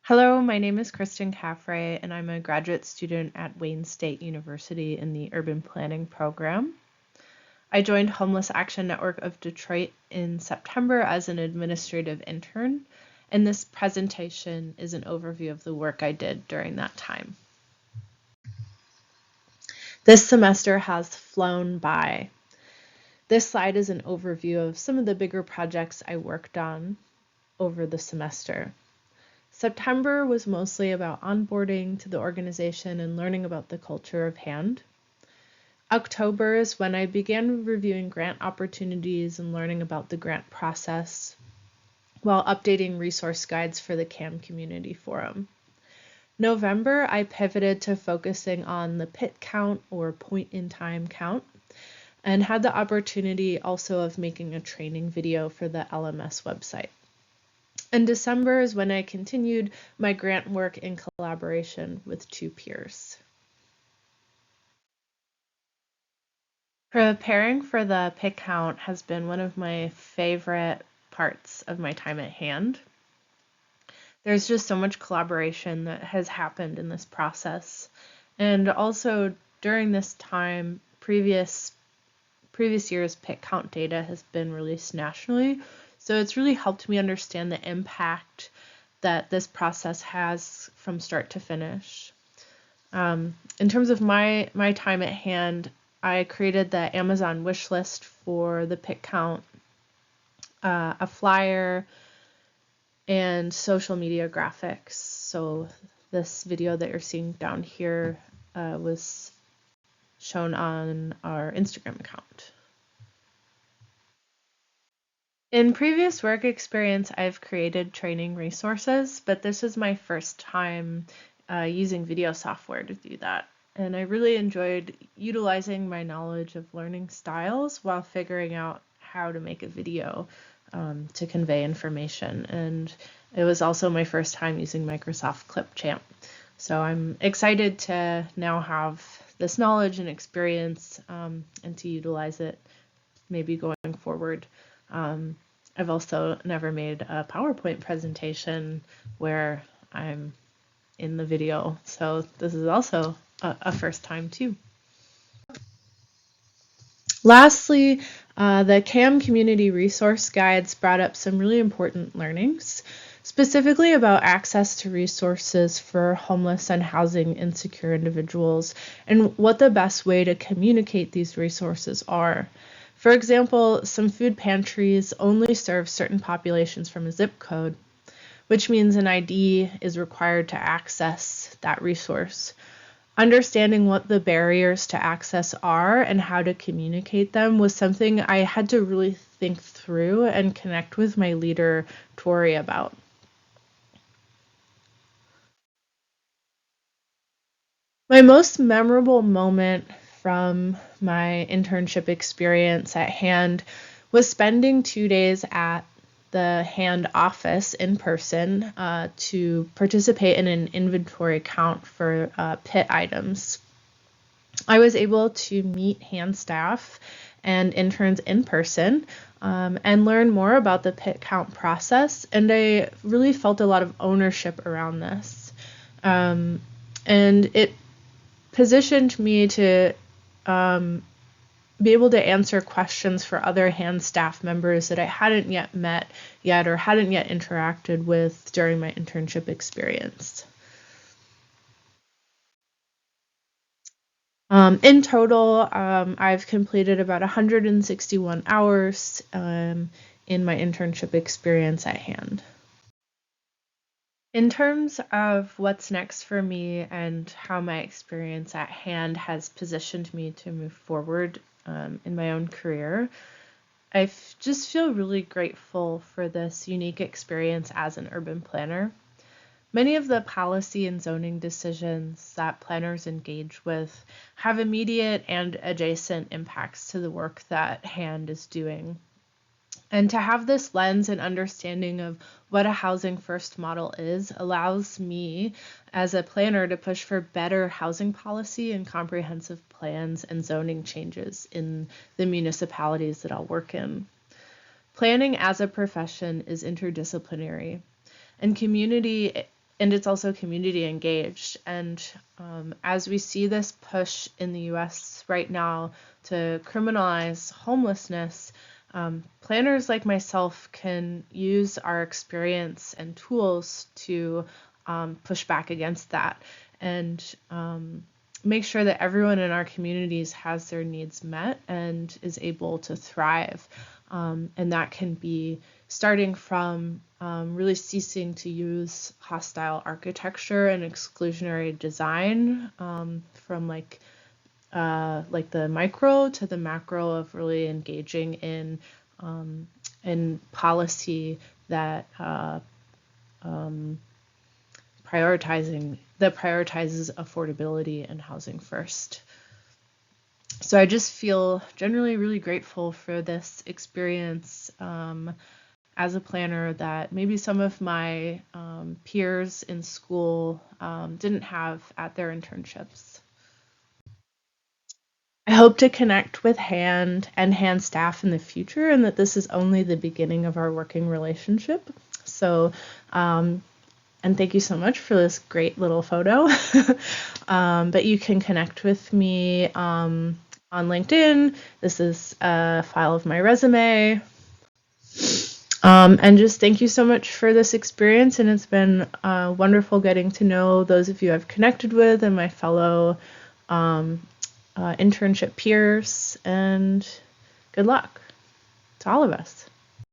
Hello, my name is Kristine Caffray, and I'm a graduate student at Wayne State University in the Urban Planning program. I joined Homeless Action Network of Detroit in September as an administrative intern, and this presentation is an overview of the work I did during that time. This semester has flown by. This slide is an overview of some of the bigger projects I worked on over the semester. September was mostly about onboarding to the organization and learning about the culture of HAND. October is when I began reviewing grant opportunities and learning about the grant process while updating resource guides for the CAM Community Forum. November, I pivoted to focusing on the PIT count or point in time count and had the opportunity also of making a training video for the LMS website. And December is when I continued my grant work in collaboration with two peers. Preparing for the PIT count has been one of my favorite parts of my time at HAND. There's just so much collaboration that has happened in this process. And also during this time, previous year's PIT count data has been released nationally. So it's really helped me understand the impact that this process has from start to finish. In terms of my time at HAND, I created the Amazon wish list for the PIT count, a flyer, and social media graphics. So this video that you're seeing down here was shown on our Instagram account. In previous work experience, I've created training resources, but this is my first time using video software to do that. And I really enjoyed utilizing my knowledge of learning styles while figuring out how to make a video to convey information. And it was also my first time using Microsoft Clipchamp. So I'm excited to now have this knowledge and experience and to utilize it maybe going forward. I've also never made a PowerPoint presentation where I'm in the video, so this is also a first time too. Lastly, the CAM community resource guides brought up some really important learnings, specifically about access to resources for homeless and housing insecure individuals and what the best way to communicate these resources are. For example, some food pantries only serve certain populations from a zip code, which means an ID is required to access that resource. Understanding what the barriers to access are and how to communicate them was something I had to really think through and connect with my leader, Tori, about. My most memorable moment from my internship experience at HAND was spending 2 days at the HAND office in person to participate in an inventory count for PIT items. I was able to meet HAND staff and interns in person and learn more about the PIT count process, and I really felt a lot of ownership around this. And it positioned me to be able to answer questions for other HAND staff members that I hadn't yet met or hadn't yet interacted with during my internship experience. In total, I've completed about 161 hours in my internship experience at HAND. In terms of what's next for me and how my experience at HAND has positioned me to move forward in my own career, I just feel really grateful for this unique experience as an urban planner. Many of the policy and zoning decisions that planners engage with have immediate and adjacent impacts to the work that HAND is doing. And to have this lens and understanding of what a housing first model is allows me as a planner to push for better housing policy and comprehensive plans and zoning changes in the municipalities that I'll work in. Planning as a profession is interdisciplinary, and community and it's also community engaged. And as we see this push in the US right now to criminalize homelessness, planners like myself can use our experience and tools to push back against that and make sure that everyone in our communities has their needs met and is able to thrive. And that can be starting from really ceasing to use hostile architecture and exclusionary design, from like the micro to the macro of really engaging in policy that prioritizes affordability and housing first. So I just feel generally really grateful for this experience as a planner that maybe some of my peers in school didn't have at their internships. I hope to connect with hand staff in the future, and that this is only the beginning of our working relationship. So, and thank you so much for this great little photo. But you can connect with me on LinkedIn. This is a file of my resume. And just thank you so much for this experience, and it's been wonderful getting to know those of you I've connected with and my fellow internship peers, and good luck to all of us.